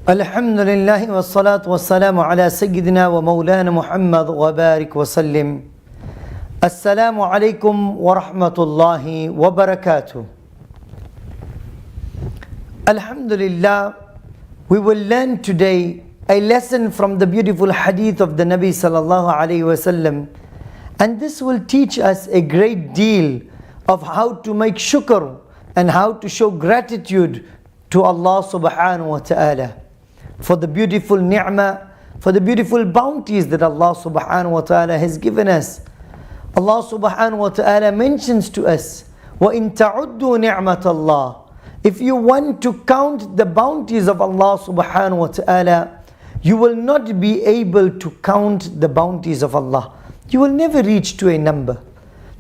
الحمد لله والصلاة والسلام على سيدنا ومولانا محمد وبارك وسلم. السلام عليكم ورحمة الله وبركاته. Alhamdulillah, we will learn today a lesson from the beautiful hadith of the Nabi sallallahu alayhi wasallam, and this will teach us a great deal of how to make shukr and how to show gratitude to Allah subhanahu wa ta'ala for the beautiful ni'mah, for the beautiful bounties that Allah subhanahu wa ta'ala has given us. Allah subhanahu wa ta'ala mentions to us, وَإِن تَعُدُّوا نِعْمَةَ اللَّهِ. If you want to count the bounties of Allah subhanahu wa ta'ala, you will not be able to count the bounties of Allah. You will never reach to a number.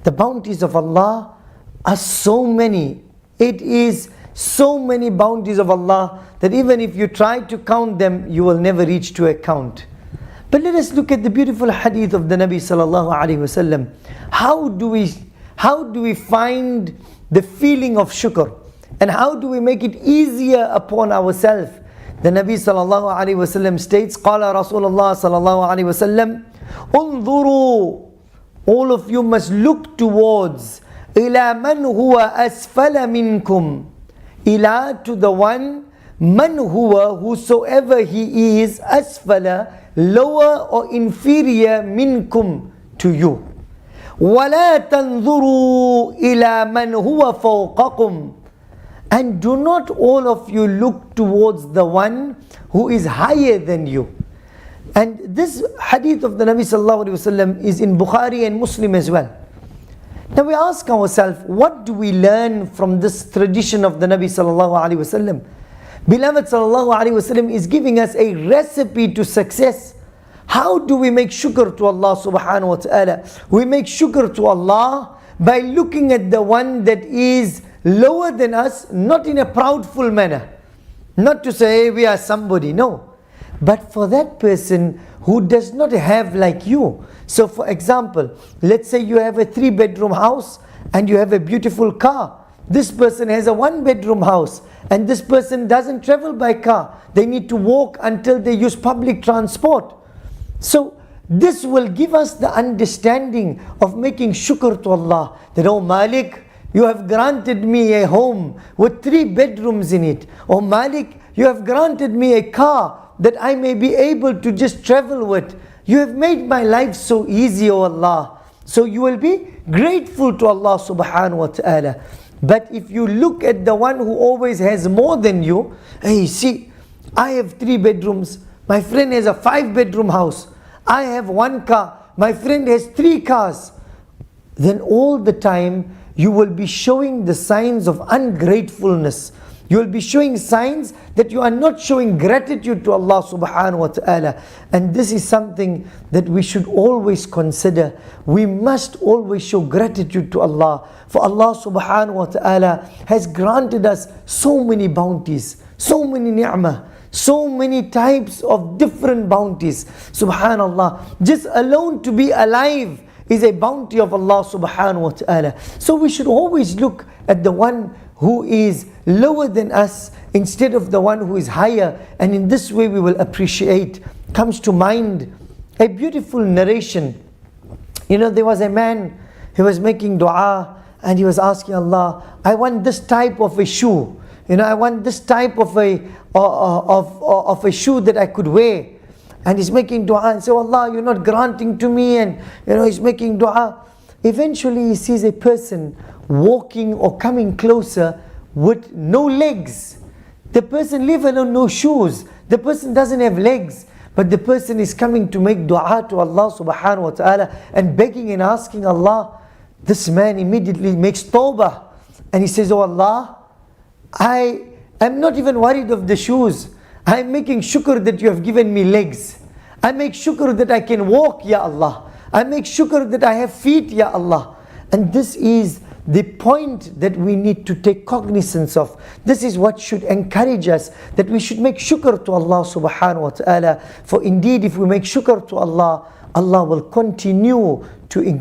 The bounties of Allah are so many. It is so many bounties of Allah that even if you try to count them, you will never reach to a count. But let us look at the beautiful hadith of the Nabi sallallahu alaihi wasallam. How do we find the feeling of shukr? And how do we make it easier upon ourselves? The Nabi sallallahu alaihi wasallam states, قال رسول الله صلى الله عليه وسلم, انظروا, all of you must look towards إلى من هو أسفل منكم. Ila, to the one, man huwa, whosoever he is, asfala, lower or inferior, minkum, to you. وَلَا تَنْظُرُوا إِلَى مَنْ هُوَ فَوْقَكُمْ. And do not all of you look towards the one who is higher than you. And this hadith of the Nabi sallallahu alaihi wasallam is in Bukhari and Muslim as well. Now we ask ourselves, what do we learn from this tradition of the Nabi sallallahu alaihi wasallam? Beloved sallallahu alaihi wasallam is giving us a recipe to success. How do we make shukr to Allah subhanahu wa ta'ala? We make shukr to Allah by looking at the one that is lower than us, not in a proudful manner. Not to say, hey, we are somebody, no. But for that person who does not have like you. So for example, let's say you have a 3-bedroom house and you have a beautiful car. This person has a 1-bedroom house and this person doesn't travel by car. They need to walk until they use public transport. So this will give us the understanding of making shukr to Allah. That, oh Malik, you have granted me a home with 3 bedrooms in it. Oh Malik, you have granted me a car that I may be able to just travel with. You have made my life so easy, O Allah. So you will be grateful to Allah subhanahu wa ta'ala. But if you look at the one who always has more than you, hey, see, I have 3 bedrooms. My friend has a 5-bedroom house. I have 1 car. My friend has 3 cars. Then all the time you will be showing the signs of ungratefulness. You will be showing signs that you are not showing gratitude to Allah subhanahu wa ta'ala. And this is something that we should always consider. We must always show gratitude to Allah. For Allah subhanahu wa ta'ala has granted us so many bounties, so many ni'mah, so many types of different bounties. Subhanallah, just alone to be alive is a bounty of Allah subhanahu wa ta'ala. So we should always look at the one who is lower than us instead of the one who is higher, and in this way we will appreciate. Comes to mind a beautiful narration. You know, there was a man, he was making dua and he was asking Allah, I want this type of a shoe. You know, I want this type of a shoe that I could wear. And he's making dua and say, Allah, you're not granting to me, and you know, he's making dua. Eventually he sees a person walking or coming closer with no legs. The person live alone, no shoes. The person doesn't have legs. But the person is coming to make dua to Allah subhanahu wa ta'ala and begging and asking Allah. This man immediately makes tawbah and he says, oh Allah, I am not even worried of the shoes. I am making shukr that you have given me legs. I make shukr that I can walk, Ya Allah. I make shukr that I have feet, Ya Allah. And this is the point that we need to take cognizance of. This is what should encourage us, that we should make shukr to Allah subhanahu wa ta'ala. For indeed, if we make shukr to Allah, Allah will continue to increase